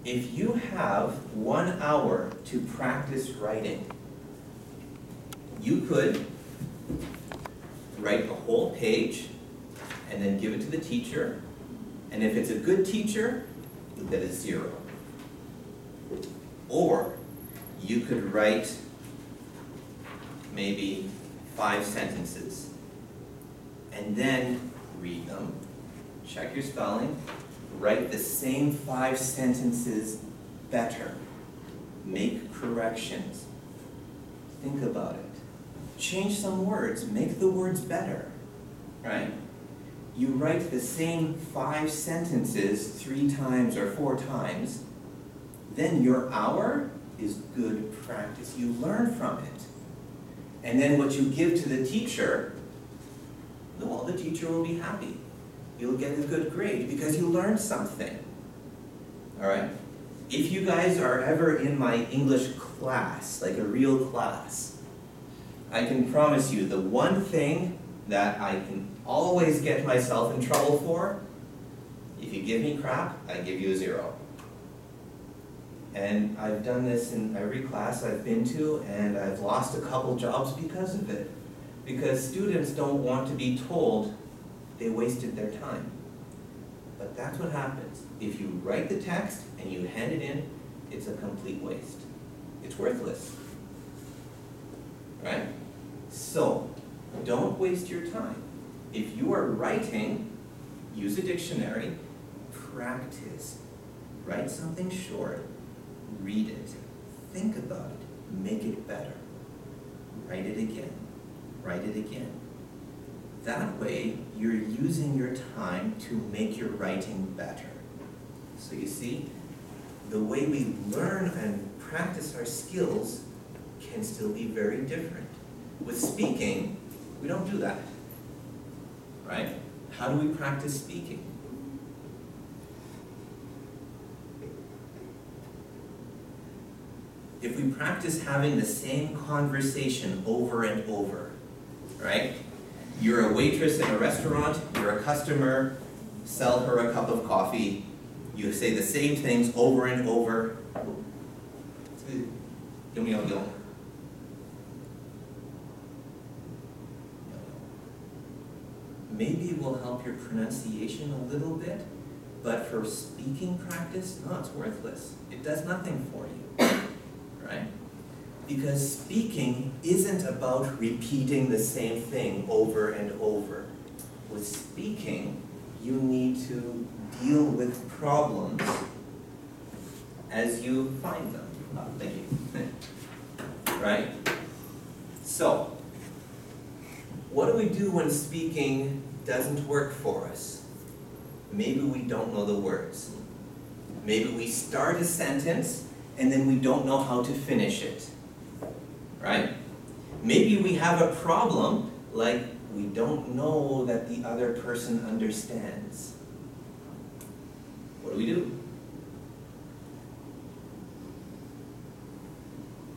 if you have 1 hour to practice writing, you could write a whole page and then give it to the teacher, and if it's a good teacher, you'll get a 0. Or you could write maybe 5 sentences and then read them, check your spelling, write the same 5 sentences better, make corrections, think about it, change some words, make the words better, right? You write the same 5 sentences 3 times or 4 times, then your hour is good practice. You learn from it. And then what you give to the teacher, well, the teacher will be happy. You'll get a good grade because you learned something. All right? If you guys are ever in my English class, like a real class, I can promise you the one thing that I can always get myself in trouble for, if you give me crap, I give you a 0. And I've done this in every class I've been to, and I've lost a couple jobs because of it. Because students don't want to be told they wasted their time. But that's what happens. If you write the text and you hand it in, it's a complete waste. It's worthless. Right? So, don't waste your time. If you are writing, use a dictionary, practice. Write something short, read it, think about it, make it better. Write it again, write it again. That way, you're using your time to make your writing better. So you see, the way we learn and practice our skills can still be very different. With speaking, we don't do that, right? How do we practice speaking? If we practice having the same conversation over and over, right? You're a waitress in a restaurant, you're a customer, sell her a cup of coffee, you say the same things over and over. Maybe it will help your pronunciation a little bit, but for speaking practice, no, it's worthless. It does nothing for you, right? Because speaking isn't about repeating the same thing over and over. With speaking, you need to deal with problems as you find them. Oh, thank you. Right? So, what do we do when speaking doesn't work for us? Maybe we don't know the words. Maybe we start a sentence and then we don't know how to finish it. Right? Maybe we have a problem, like we don't know that the other person understands. What do?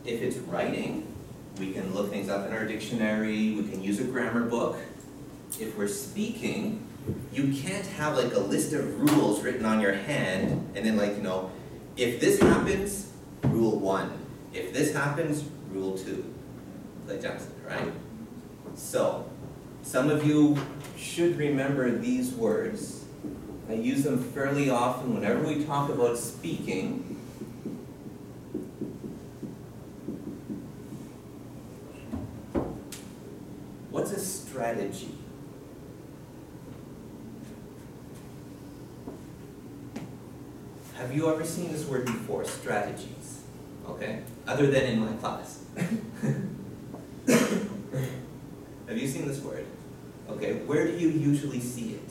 If it's writing, we can look things up in our dictionary, we can use a grammar book. If we're speaking, you can't have like a list of rules written on your hand, and then like, you know, if this happens, rule 1. If this happens, rule 2. Like Johnson, right? So, some of you should remember these words. I use them fairly often whenever we talk about speaking. What's a strategy? Have you ever seen this word before, strategies? Okay? Other than in my class. Have you seen this word? Okay, where do you usually see it?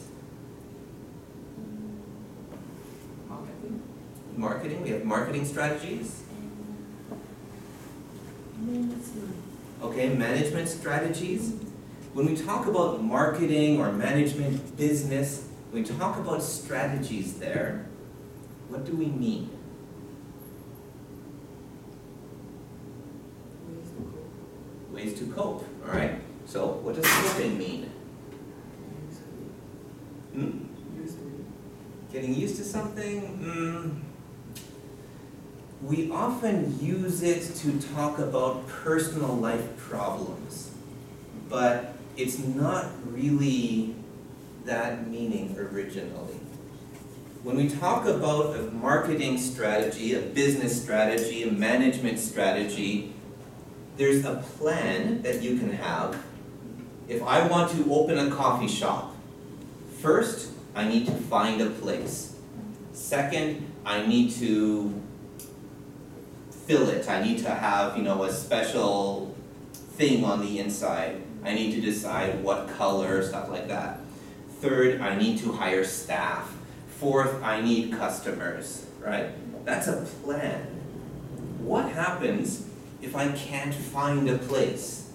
Marketing. Marketing, we have marketing strategies. Management. Okay, management strategies. When we talk about marketing or management, business, when we talk about strategies there, what do we mean? Ways to cope, all right? So, what does coping mean? Getting used to something? we often use it to talk about personal life problems, but it's not really that meaning originally. When we talk about a marketing strategy, a business strategy, a management strategy, there's a plan that you can have. If I want to open a coffee shop, first, I need to find a place. Second, I need to fill it. I need to have, a special thing on the inside. I need to decide what color, stuff like that. Third, I need to hire staff. Fourth, I need customers, right? That's a plan. What happens if I can't find a place?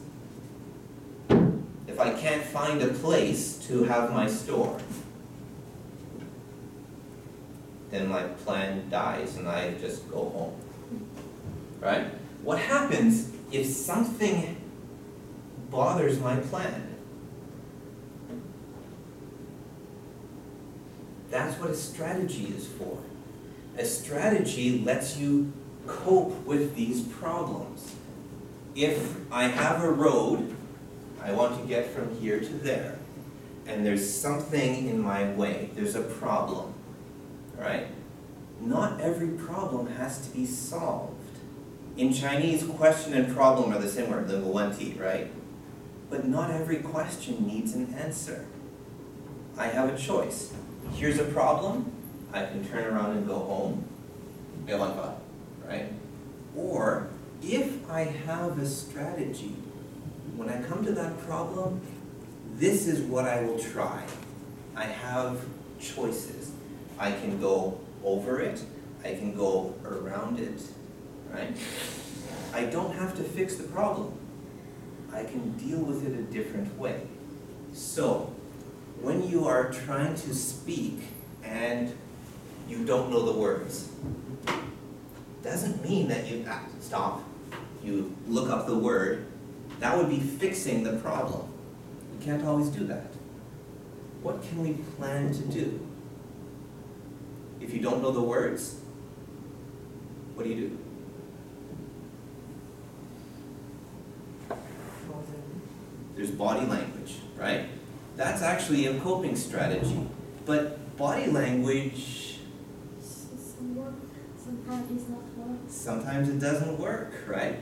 If I can't find a place to have my store, then my plan dies and I just go home, right? What happens if something bothers my plan? That's what a strategy is for. A strategy lets you cope with these problems. If I have a road, I want to get from here to there, and there's something in my way, there's a problem, right? Not every problem has to be solved. In Chinese, question and problem are the same word, the 问题, right? But not every question needs an answer. I have a choice. Here's a problem, I can turn around and go home, 没有办法, right? Or, if I have a strategy, when I come to that problem, this is what I will try. I have choices. I can go over it, I can go around it, right? I don't have to fix the problem. I can deal with it a different way. So, when you are trying to speak and you don't know the words, doesn't mean that you stop, you look up the word. That would be fixing the problem. We can't always do that. What can we plan to do? If you don't know the words, what do? There's body language, right? That's actually a coping strategy. But body language, sometimes it's not work. Sometimes it doesn't work, right?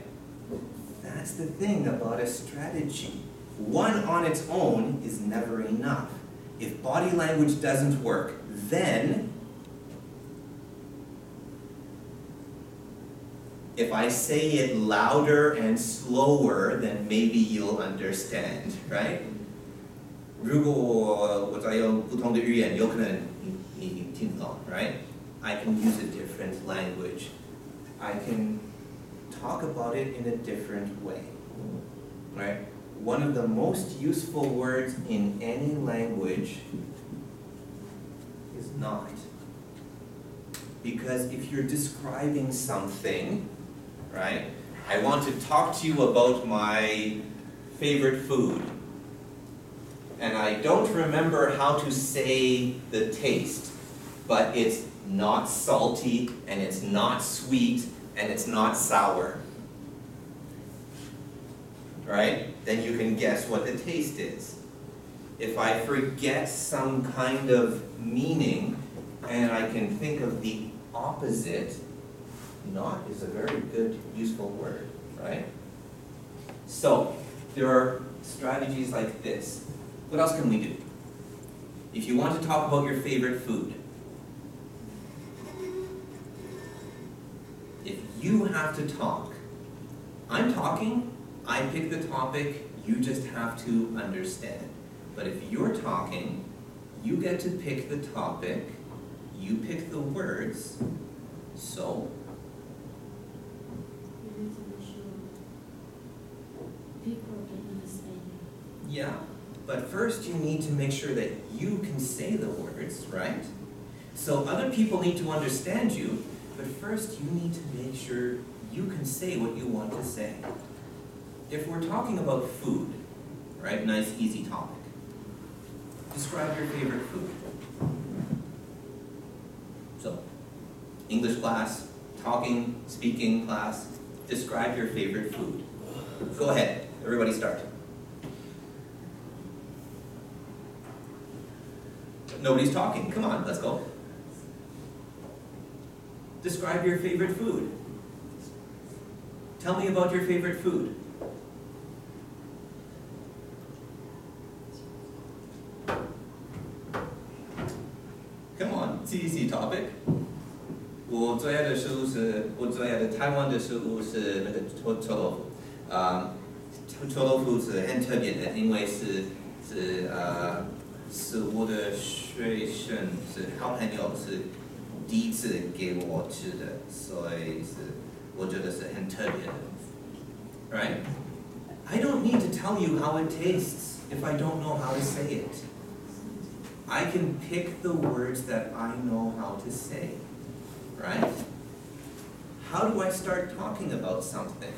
That's the thing about a strategy. One on its own is never enough. If body language doesn't work, then if I say it louder and slower, then maybe you'll understand, right? 如果我在用不同的语言，有可能你听不懂, right? I can use a different language. I can talk about it in a different way, right? One of the most useful words in any language is not. Because if you're describing something, right? I want to talk to you about my favorite food. And I don't remember how to say the taste, but it's not salty, and it's not sweet, and it's not sour. Right? Then you can guess what the taste is. If I forget some kind of meaning, and I can think of the opposite, not is a very good, useful word, right? So, there are strategies like this. What else can we do? If you want to talk about your favorite food, if you have to talk, I'm talking, I pick the topic, you just have to understand. But if you're talking, you get to pick the topic, you pick the words, so You need to make sure people can understand you. yeah. But first you need to make sure that you can say the words, right? So other people need to understand you, but first you need to make sure you can say what you want to say. If we're talking about food, right, nice easy topic, describe your favorite food. So, English class, talking, speaking class. Describe your favorite food. Go ahead, everybody start. Nobody's talking, come on, let's go. Describe your favorite food. Tell me about your favorite food. Come on, it's an easy topic. 我最爱的食物是，我最爱的台湾的食物是那个臭豆腐。臭豆腐是很特别的，因为是我的学生是好朋友是第一次给我吃的，所以是我觉得是很特别的。Right? I don't need to tell you how it tastes if I don't know how to say it. I can pick the words that I know how to say. Right? How do I start talking about something?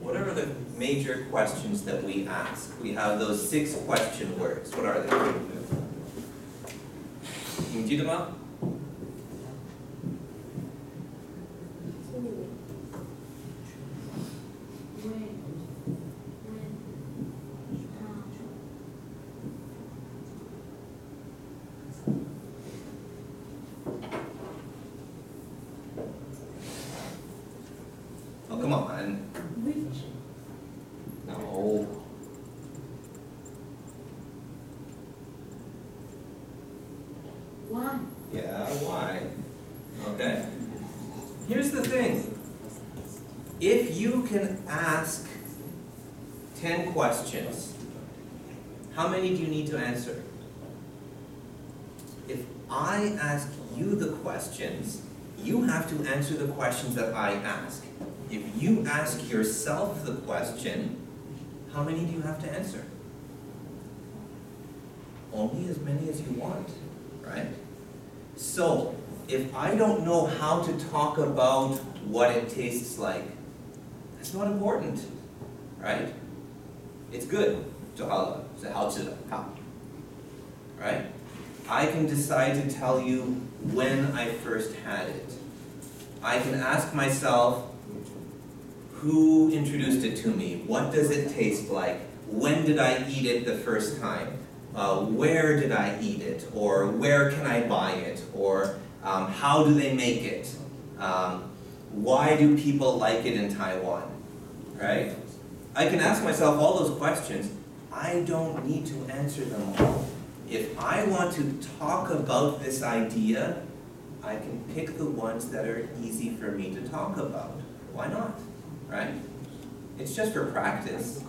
What are the major questions that we ask? We have those 6 question words. What are they? 你记得吗？Oh, come on. No. Why? Yeah, why? Okay. Here's the thing. If you can ask 10 questions, how many do you need to answer? If I ask you the questions, you have to answer the questions that I ask. If you ask yourself the question, how many do you have to answer? Only as many as you want, right? So, if I don't know how to talk about what it tastes like, that's not important, right? It's good, 就好了，是好吃的，好， right? I can decide to tell you when I first had it. I can ask myself, who introduced it to me? What does it taste like? When did I eat it the first time? Where did I eat it? Or where can I buy it? Or how do they make it? Why do people like it in Taiwan? Right? I can ask myself all those questions. I don't need to answer them all. If I want to talk about this idea, I can pick the ones that are easy for me to talk about. Why not? Right? It's just for practice.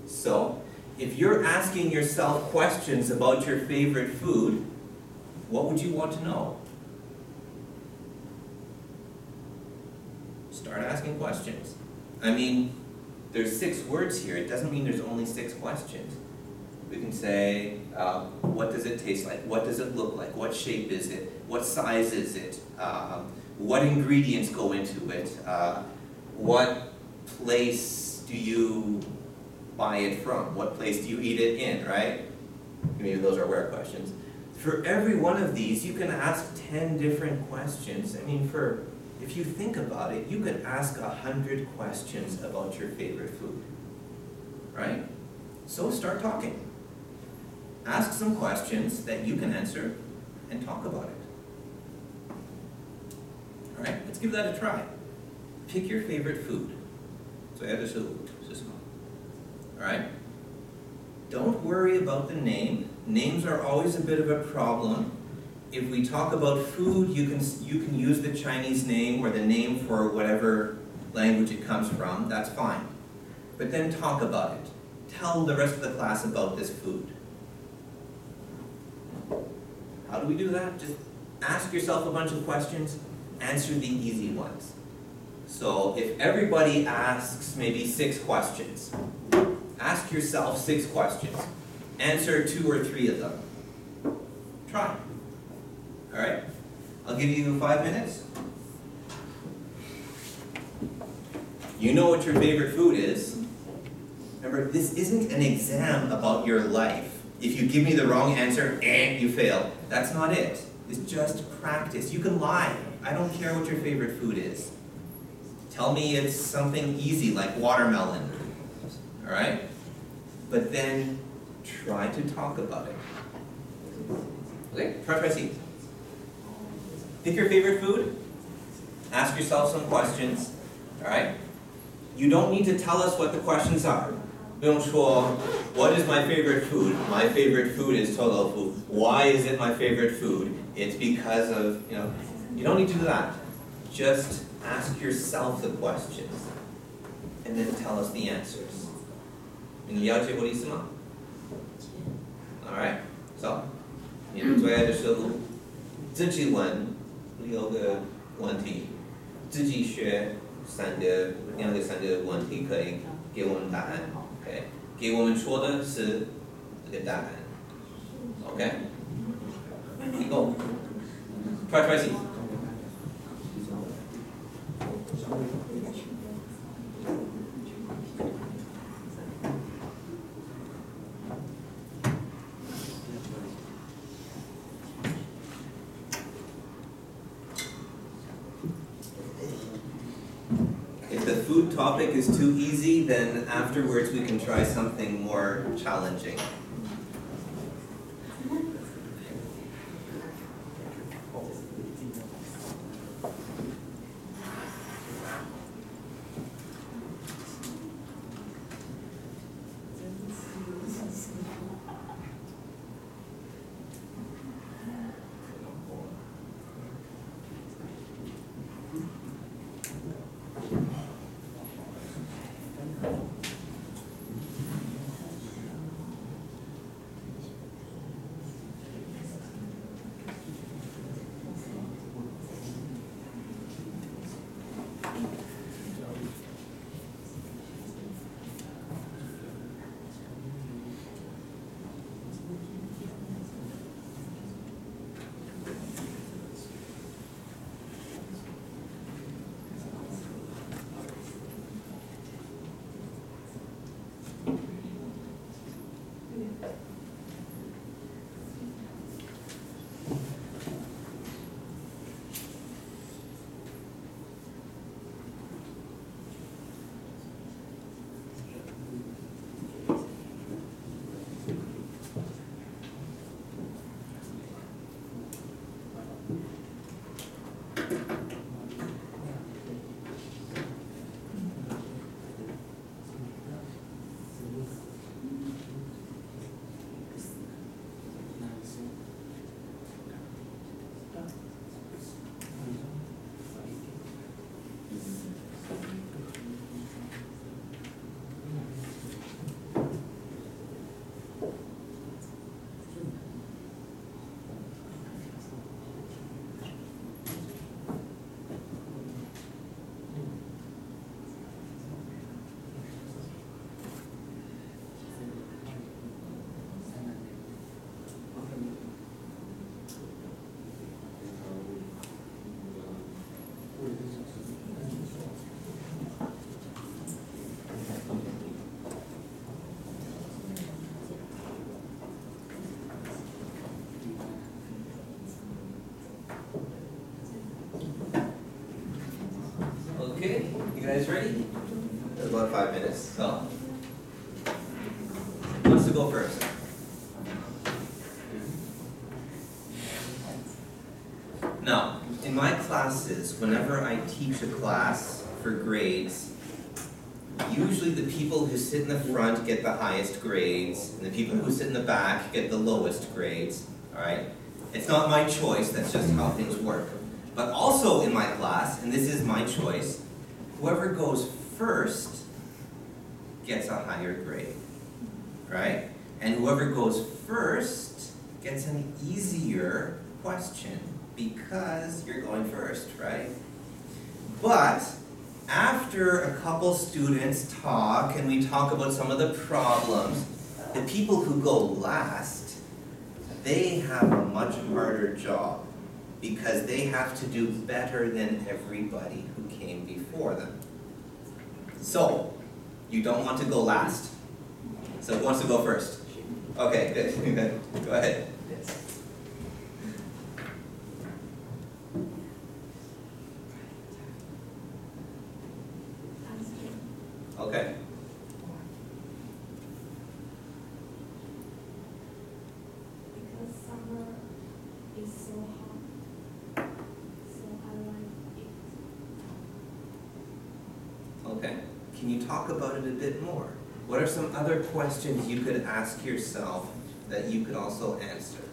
So, if you're asking yourself questions about your favorite food, what would you want to know? Start asking questions. I mean, there's 6 words here. It doesn't mean there's only 6 questions. We can say, what does it taste like? What does it look like? What shape is it? What size is it? What ingredients go into it? What place do you buy it from? What place do you eat it in, right? Maybe those are where questions. For every one of these, you can ask 10 different questions. I mean, if you think about it, you could ask 100 questions about your favorite food, right? So start talking. Ask some questions that you can answer and talk about it. All right, let's give that a try. Pick your favorite food. All right? Don't worry about the name. Names are always a bit of a problem. If we talk about food, you can use the Chinese name or the name for whatever language it comes from. That's fine. But then talk about it. Tell the rest of the class about this food. How do we do that? Just ask yourself a bunch of questions, answer the easy ones. So if everybody asks maybe 6 questions, ask yourself 6 questions. Answer 2 or 3 of them. Try. All right? I'll give you 5 minutes. You know what your favorite food is. Remember, this isn't an exam about your life. If you give me the wrong answer, you fail. That's not it. It's just practice. You can lie. I don't care what your favorite food is. Tell me it's something easy like watermelon. All right? But then try to talk about it. Okay? Try. See. Pick your favorite food. Ask yourself some questions. All right? You don't need to tell us what the questions are. 不用说, what is my favorite food? My favorite food is 臭豆腐. Why is it my favorite food? It's because of, you don't need to do that. Just ask yourself the questions and then tell us the answers. 你了解我的意思吗? Alright, so, 你的最爱的食物，自己问6个问题，自己学2个3个问题，可以给我们答案。Okay? 给我们说的是这个答案。Okay? Go. Try see. If the food topic is too easy, then afterwards we can try something more challenging. Okay, you guys ready? About 5 minutes, so. Who wants to go first? Now, in my classes, whenever I teach a class for grades, usually the people who sit in the front get the highest grades, and the people who sit in the back get the lowest grades, all right? It's not my choice, that's just how things work. But also in my class, and this is my choice, whoever goes first gets a higher grade, right? And whoever goes first gets an easier question because you're going first, right? But after a couple students talk and we talk about some of the problems, the people who go last, they have a much harder job because they have to do better than everybody who came before them. So, you don't want to go last. So who wants to go first? Okay, good, good. Go ahead. Okay. Because summer is so hot, so I like it. Okay. Can you talk about it a bit more? What are some other questions you could ask yourself that you could also answer?